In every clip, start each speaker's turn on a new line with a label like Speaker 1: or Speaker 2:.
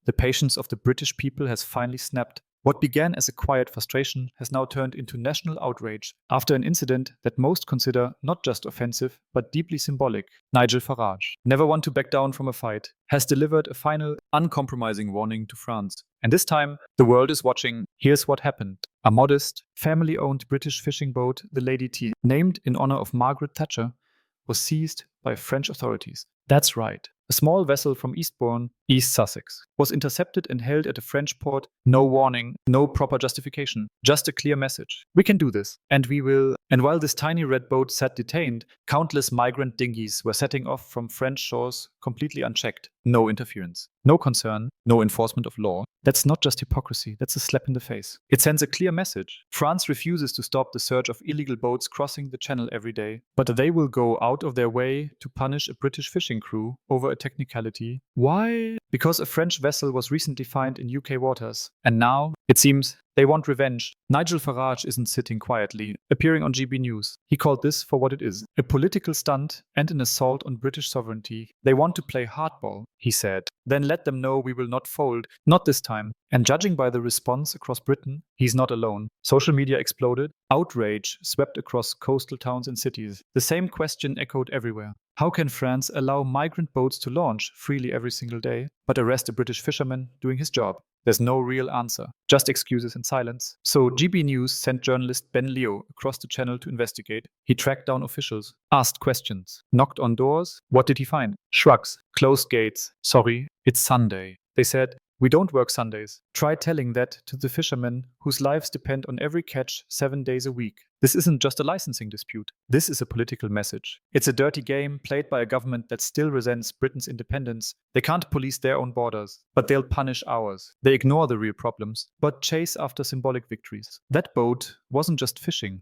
Speaker 1: The patience of the British people has finally snapped. What began as a quiet frustration has now turned into national outrage after an incident that most consider not just offensive, but deeply symbolic. Nigel Farage, never one to back down from a fight, has delivered a final, uncompromising warning to France. And this time, the world is watching. Here's what happened. A modest, family-owned British fishing boat, the Lady T, named in honor of Margaret Thatcher, was seized by French authorities. That's right. A small vessel from Eastbourne, East Sussex, was intercepted and held at a French port. No warning, no proper justification, just a clear message. We can do this, and we will. And while this tiny red boat sat detained, countless migrant dinghies were setting off from French shores completely unchecked. No interference, no concern, no enforcement of law. That's not just hypocrisy, that's a slap in the face. It sends a clear message. France refuses to stop the surge of illegal boats crossing the channel every day, but they will go out of their way to punish a British fishing crew over a technicality. Why? Because a French vessel was recently fined in UK waters. And now, it seems, they want revenge. Nigel Farage isn't sitting quietly, appearing on GB News. He called this for what it is, a political stunt and an assault on British sovereignty. They want to play hardball, he said. Then let them know we will not fold, not this time. And judging by the response across Britain, he's not alone. Social media exploded. Outrage swept across coastal towns and cities. The same question echoed everywhere. How can France allow migrant boats to launch freely every single day, but arrest a British fisherman doing his job? There's no real answer, just excuses and silence. So GB News sent journalist Ben Leo across the channel to investigate. He tracked down officials, asked questions, knocked on doors. What did he find? Shrugs, closed gates. Sorry, it's Sunday. They said, we don't work Sundays. Try telling that to the fishermen whose lives depend on every catch 7 days a week. This isn't just a licensing dispute. This is a political message. It's a dirty game played by a government that still resents Britain's independence. They can't police their own borders, but they'll punish ours. They ignore the real problems, but chase after symbolic victories. That boat wasn't just fishing.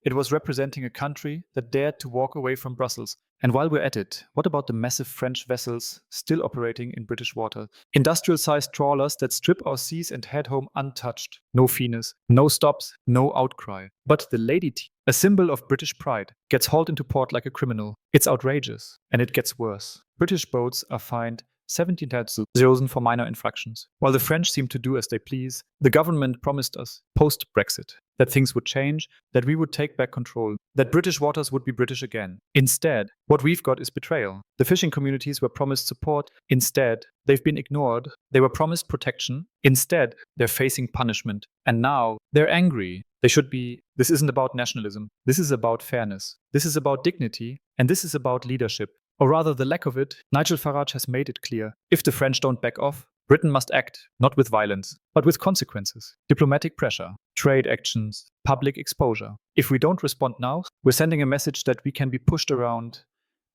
Speaker 1: It was representing a country that dared to walk away from Brussels. And while we're at it, what about the massive French vessels still operating in British water? Industrial-sized trawlers that strip our seas and head home untouched. No fees, no stops, no outcry. But the Lady T, a symbol of British pride, gets hauled into port like a criminal. It's outrageous. And it gets worse. British boats are fined 17,000 for minor infractions. While the French seem to do as they please, the government promised us, post-Brexit, that things would change, that we would take back control, that British waters would be British again. Instead, what we've got is betrayal. The fishing communities were promised support. Instead, they've been ignored. They were promised protection. Instead, they're facing punishment. And now, they're angry. They should be. This isn't about nationalism. This is about fairness. This is about dignity. And this is about leadership. Or rather, the lack of it. Nigel Farage has made it clear. If the French don't back off, Britain must act, not with violence, but with consequences. Diplomatic pressure, trade actions, public exposure. If we don't respond now, we're sending a message that we can be pushed around.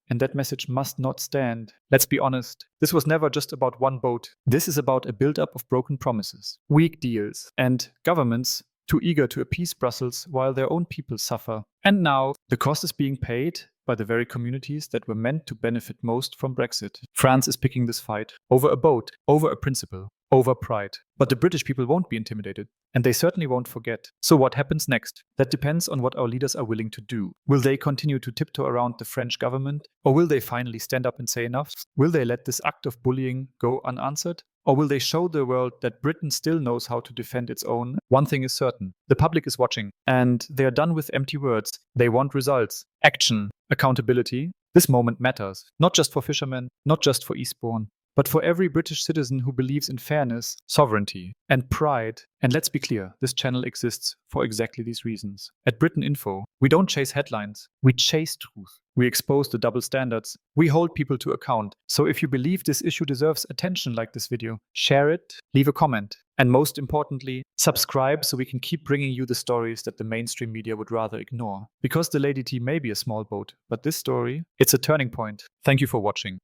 Speaker 1: And that message must not stand. Let's be honest, this was never just about one boat. This is about a build-up of broken promises, weak deals, and governments too eager to appease Brussels while their own people suffer. And now, the cost is being paid by the very communities that were meant to benefit most from Brexit. France is picking this fight over a boat, over a principle, over pride. But the British people won't be intimidated, and they certainly won't forget. So what happens next? That depends on what our leaders are willing to do. Will they continue to tiptoe around the French government? Or will they finally stand up and say enough? Will they let this act of bullying go unanswered? Or will they show the world that Britain still knows how to defend its own? One thing is certain, the public is watching, and they are done with empty words. They want results, action, accountability. This moment matters, not just for fishermen, not just for Eastbourne, but for every British citizen who believes in fairness, sovereignty, and pride. And let's be clear, this channel exists for exactly these reasons. At Britain Info, we don't chase headlines, we chase truth. We expose the double standards. We hold people to account. So if you believe this issue deserves attention like this video, share it, leave a comment. And most importantly, subscribe so we can keep bringing you the stories that the mainstream media would rather ignore. Because the Lady T may be a small boat, but this story, it's a turning point. Thank you for watching.